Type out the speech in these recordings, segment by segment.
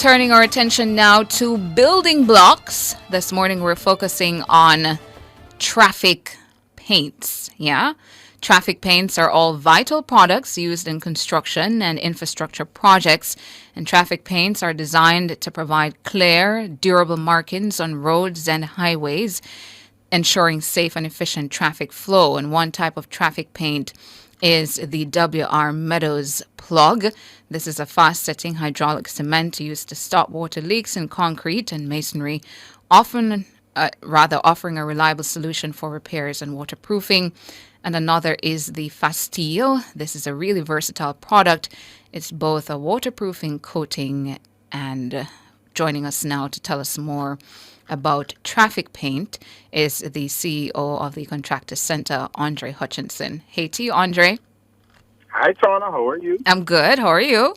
Turning our attention now to building blocks. This morning we're focusing on traffic paints. Yeah? Traffic paints are all vital products used in construction and infrastructure projects. And traffic paints are designed to provide clear, durable markings on roads and highways, ensuring safe and efficient traffic flow. And one type of traffic paint is the WR Meadows plug. This is a fast-setting hydraulic cement used to stop water leaks in concrete and masonry, often offering a reliable solution for repairs and waterproofing. And another is the Fasteel. This is a really versatile product. It's both a waterproofing coating and joining us now to tell us more about traffic paint is the CEO of the Contractor Center, Andre Hutchinson. Hey to you, Andre. Hi, Tana. How are you? I'm good. How are you?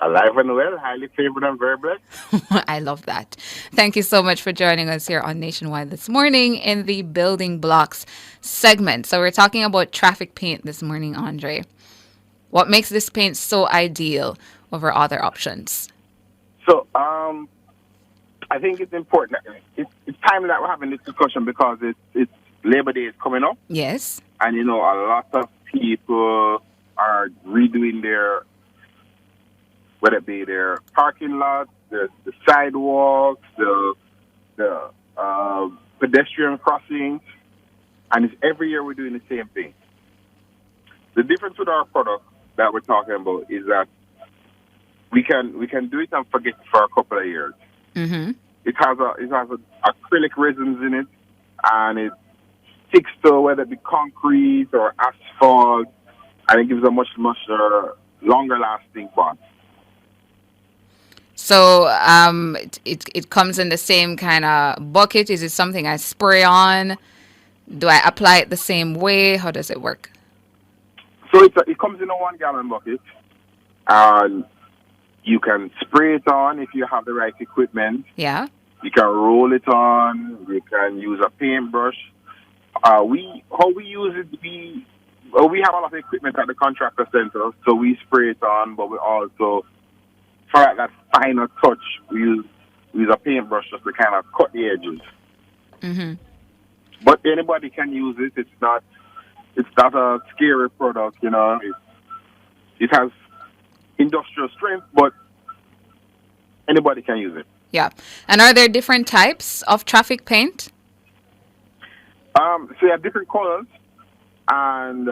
Alive and well, highly favored and very blessed. I love that. Thank you so much for joining us here on Nationwide this morning in the Building Blocks segment. So we're talking about traffic paint this morning, Andre. What makes this paint so ideal over other options? So, I think it's important. It's time that we're having this discussion because it's Labor Day is coming up. Yes. And, a lot of people are redoing whether it be their parking lots, the sidewalks, the pedestrian crossings, and it's every year we're doing the same thing. The difference with our product that we're talking about is that we can do it and forget it for a couple of years. Mm-hmm. It has acrylic resins in it, and it sticks to whether it be concrete or asphalt, and it gives a much longer lasting bond. So it comes in the same kind of bucket. Is it something I spray on? Do I apply it the same way? How does it work? So it comes in a 1 gallon bucket, and you can spray it on if you have the right equipment. Yeah. You can roll it on. You can use a paintbrush. How we use it, we have a lot of equipment at the contractor center, so we spray it on, but we also, for that final touch, we use a paintbrush just to kind of cut the edges. Mm-hmm. But anybody can use it. It's not a scary product, It has industrial strength, but anybody can use it. Yeah. And are there different types of traffic paint? So you have different colors, and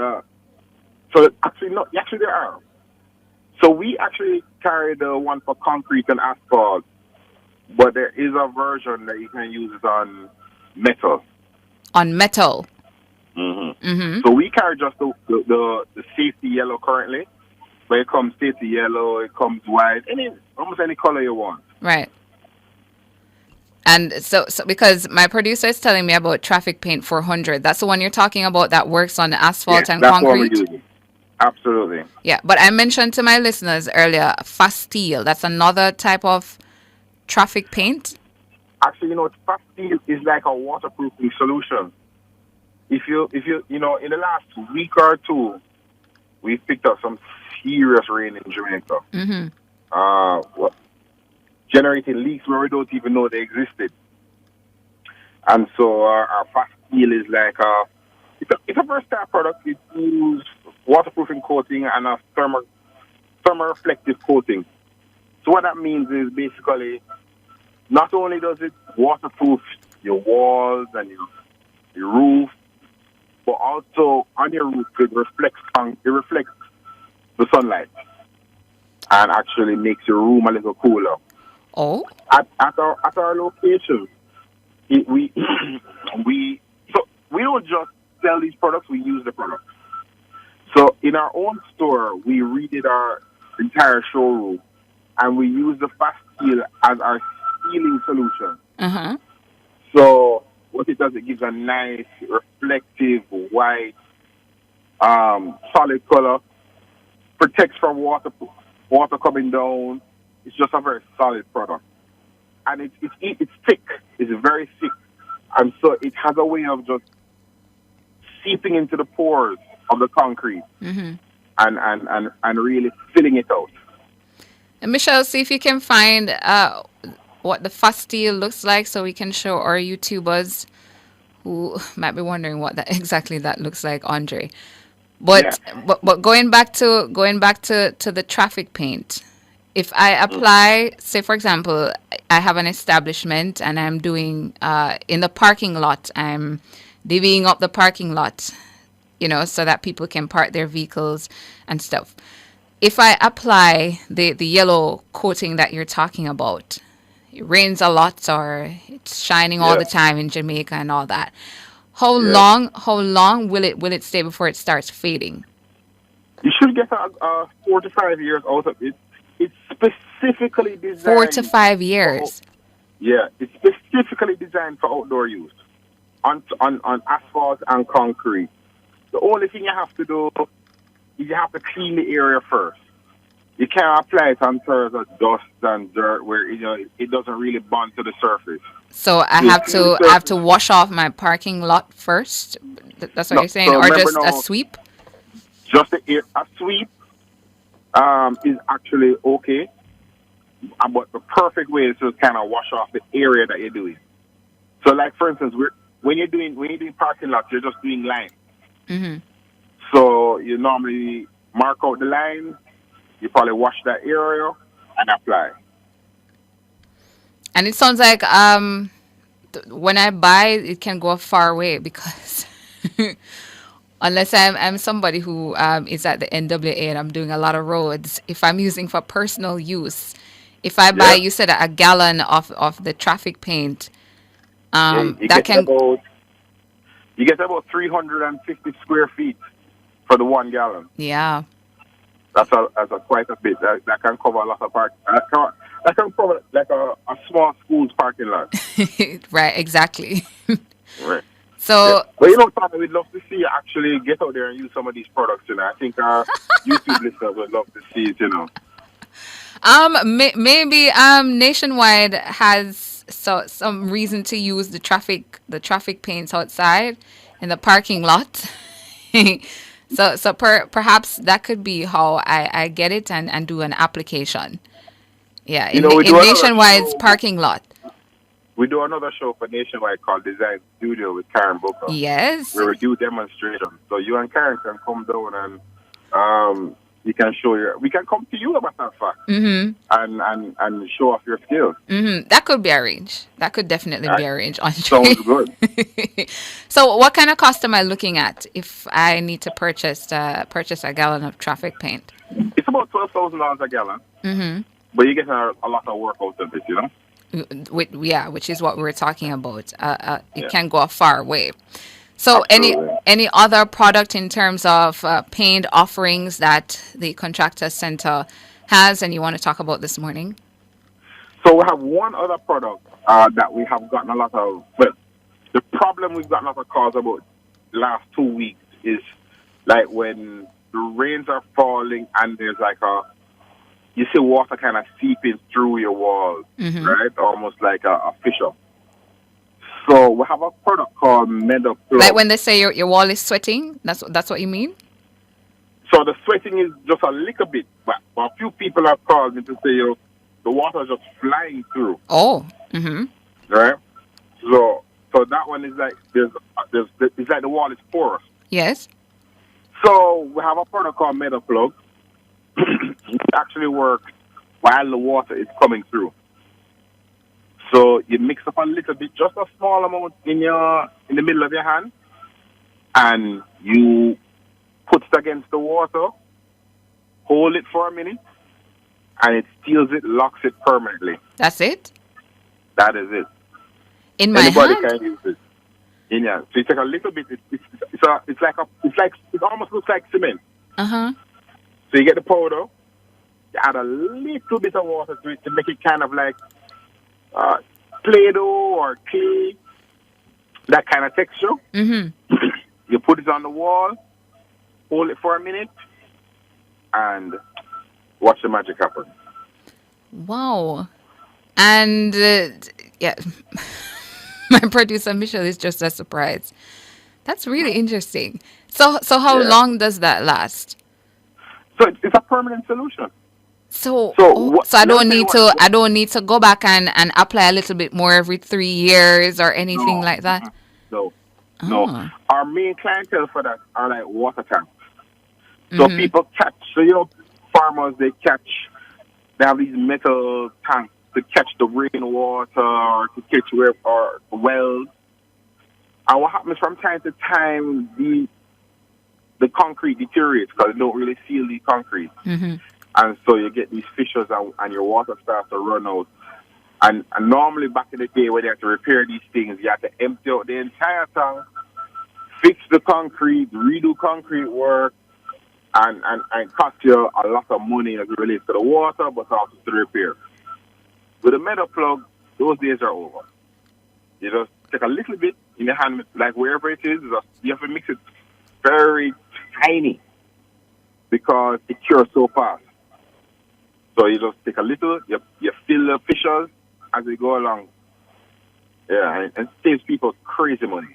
so actually there are. So we actually carry the one for concrete and asphalt, but there is a version that you can use it on metal. On metal. Mm-hmm. Mm-hmm. So we carry just the safety yellow currently, but it comes safety yellow, it comes white, almost any color you want. Right. And so because my producer is telling me about Traffic Paint 400, that's the one you're talking about that works on asphalt and that's concrete? what we're using. Absolutely. Yeah, but I mentioned to my listeners earlier, Fasteel. That's another type of traffic paint? Actually, Fasteel is like a waterproofing solution. If you in the last week or two, we picked up some serious rain in Jamaica. Mm-hmm. Generating leaks where we don't even know they existed. And so our Fasteel is like it's a versatile product. It uses waterproofing coating and a thermoreflective coating. So what that means is basically not only does it waterproof your walls and your roof, but also on your roof it reflects the sunlight and actually makes your room a little cooler. Oh. At our location, we don't just sell these products; we use the products. So in our own store, we redid our entire showroom, and we use the Fasteel as our sealing solution. Uh-huh. So what it does, it gives a nice, reflective, white, solid color, protects from water coming down. It's just a very solid product. And it's thick. It's very thick. And so it has a way of just seeping into the pores of the concrete, Mm-hmm. and really filling it out. And Michelle, see if you can find what the fasteel looks like so we can show our YouTubers who might be wondering what that exactly that looks like, Andre. Yeah. But going back to the traffic paint. If I apply, say for example, I have an establishment and I'm doing in the parking lot, I'm divvying up the parking lot, so that people can park their vehicles and stuff. If I apply the yellow coating that you're talking about, it rains a lot or it's shining all Yeah. the time in Jamaica and all that. How Yeah. long will it stay before it starts fading? You should get 4 to 5 years out of it. It's specifically 4 to designed 5 years. yeah, it's specifically designed for outdoor use on asphalt and concrete. The only thing you have to do is you have to clean the area first. You can't apply it on terms of dust and dirt where it doesn't really bond to the surface. So I So you have clean the to I have to surface. wash off my parking lot first. That's what No, you're saying, so or remember just a now, sweep? just a sweep is actually okay, but the perfect way is to kind of wash off the area that you're doing. So, like for instance, when you're doing parking lots, you're just doing lines. Hmm. So you normally mark out the line. You probably wash that area and apply. And it sounds like when I buy, it can go a far way because unless I'm somebody who is at the NWA and I'm doing a lot of roads, if I'm using for personal use, if I buy, Yeah, you said a gallon of the traffic paint, yeah. You that get can, about 350 square feet for the 1 gallon. yeah. That's quite a bit. That can cover a lot of park. That can cover like a small school's parking lot. Right, exactly. Right. Yeah. So, But Tommy, we'd love to see you actually get out there and use some of these products. I think our YouTube listeners would love to see it. maybe Nationwide has some reason to use the traffic paints outside in the parking lot. Perhaps that could be how I get it and do an application. Yeah, We in do another Nationwide's show. parking lot. We do another show for Nationwide called Design Studio with Karen Booker, Yes. where we do demonstrations. So you and Karen can come down and you can show we can come to you about that fact Mm-hmm. and show off your skills. Mm-hmm. That could be arranged. That could definitely be That arranged, Andre. sounds good. So, what kind of cost am I looking at if I need to purchase a gallon of traffic paint? It's about $12,000 a gallon, Mm-hmm. but you get a lot of work out of it. Which is what we were talking about. It Yeah, can go a far way. So, any absolutely. any other product in terms of paint offerings that the contractor center has, and you want to talk about this morning? So we have one other product that we have gotten a lot of. Well, the problem we've gotten a lot of calls about the last 2 weeks is like when the rains are falling and there's like you see water kind of seeping through your walls, Mm-hmm. right? Almost like a fissure. So we have a product called Meadow Like Plug. when they say your wall is sweating. That's what you mean. So the sweating is just a little bit, but a few people have called me to say, the water is just flying through, Oh. Mm-hmm. right? So that one is like it's like the wall is porous. Yes. So we have a product called Meadow Plug. It actually works while the water is coming through. So you mix up a little bit, just a small amount in the middle of your hand, and you put it against the water, hold it for a minute, and it seals it, locks it permanently. That's it. That is it. In my Anybody hand. can use it. Yeah. So you take a little bit. It almost looks like cement. Uh huh. So you get the powder, you add a little bit of water to it to make it kind of like Play-Doh or clay, that kind of texture. Mm-hmm. You put it on the wall, hold it for a minute, and watch the magic happen. Wow. And yeah, my producer Michelle is just as surprised. That's really interesting. So how Yeah. long does that last? So it's a permanent solution. So, So oh, what? so I Let me don't tell you need what. to I don't need to go back and apply a little bit more every 3 years or anything No, like that. no, no. Oh. Our main clientele for that are like water tanks. So Mm-hmm. people catch. So farmers they catch. They have these metal tanks to catch the rainwater or to catch or wells. And what happens from time to time, the concrete deteriorates because they don't really seal the concrete. Mm-hmm. And so you get these fissures and your water starts to run out. And normally back in the day when they had to repair these things, you had to empty out the entire tank, fix the concrete, redo concrete work, and cost you a lot of money as it relates to the water, but also to the repair. With a metal plug, those days are over. You just take a little bit in your hand, like wherever it is, you have to mix it very tiny because it cures so fast. So you just take a little, you fill the fissures as we go along. Yeah, and it saves people crazy money.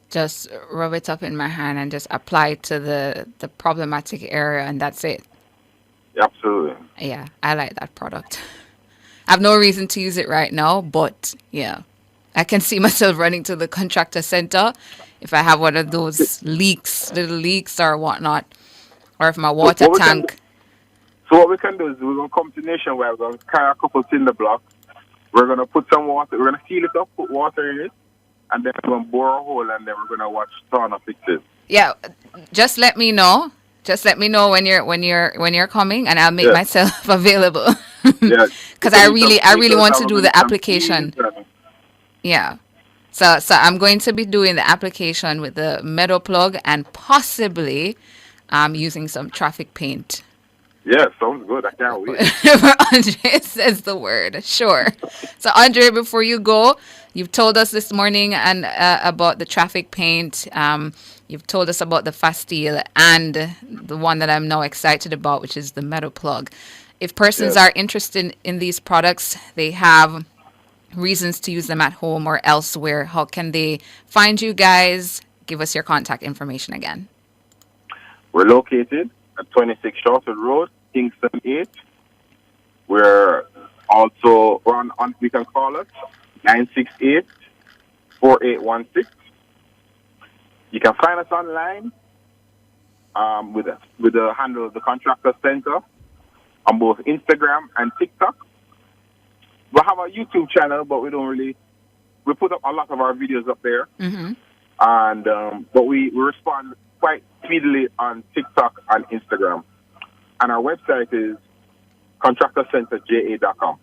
Just rub it up in my hand and just apply it to the problematic area, and that's it. Absolutely. Yeah, I like that product. I have no reason to use it right now, but yeah, I can see myself running to the contractor center if I have one of those little leaks or whatnot, or if my So water what we can do, tank. so what we can do is we're gonna come to Nationwide. We're gonna carry a couple cinder blocks. We're gonna put some water. We're gonna seal it up, put water in it, and then we're gonna bore a hole, and then we're gonna watch sauna fix it. Yeah, just let me know. Just let me know when you're coming, and I'll make Yeah, myself available. yeah. Because If I you need some really I really speakers, want to we're do gonna need the some keys. application. Yeah. So I'm going to be doing the application with the metal plug and possibly using some traffic paint. Yeah, sounds good. I can't wait. Whenever Andre says the word, sure. So Andre, before you go, you've told us this morning and about the traffic paint. You've told us about the Fasteel and the one that I'm now excited about, which is the metal plug. If persons Yes. are interested in these products, they have reasons to use them at home or elsewhere. How can they find you guys? Give us your contact information again. We're located at 26 Shortwood Road, Kingston 8. We're also on we can call us 968-4816. You can find us online with the handle of the Contractor Center on both Instagram and TikTok. We have a YouTube channel, but we put up a lot of our videos up there. Mm-hmm. And but we respond quite speedily on TikTok and Instagram. And our website is contractorcenterja.com.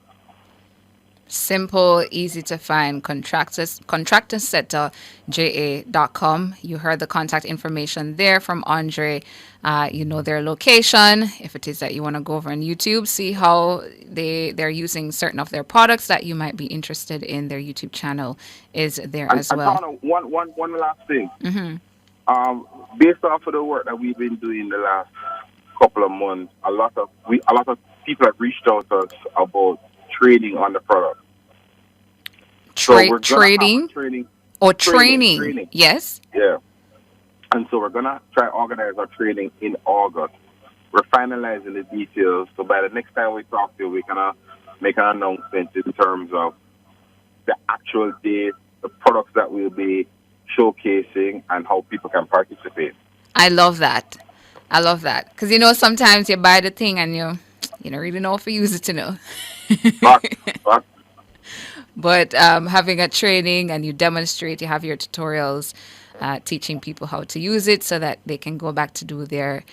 Simple, easy to find. Contractorcenterja.com. You heard the contact information there from Andre. You know their location. If it is that you want to go over on YouTube, see how they're using certain of their products that you might be interested in. Their YouTube channel is there as And well. Tana, one last thing. Mm-hmm. Based off of the work that we've been doing the last couple of months, a lot of people have reached out to us about training on the product. So we're gonna have a Trading training. or Training, training. training. Yes. Yeah. And so we're gonna try to organize our training in August. We're finalizing the details. So by the next time we talk to you, we're gonna make an announcement in terms of the actual date, the products that we'll be showcasing, and how people can participate. I love that. I love that. Because, sometimes you buy the thing and you don't really know if you use it to know. But, but But having a training and you demonstrate, you have your tutorials teaching people how to use it so that they can go back to do their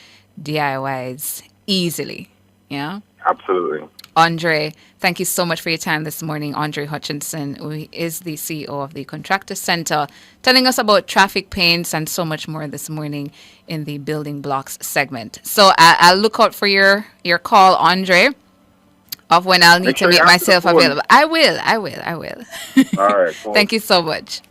DIYs easily. Yeah. absolutely. Andre, thank you so much for your time this morning. Andre Hutchinson, who is the CEO of the Contractor Center, telling us about traffic paints and so much more this morning in the Building Blocks segment. So I'll look out for your call, Andre, of when I'll need Make to sure you make answer the myself phone. available. I will. All right. Cool. Thank you so much.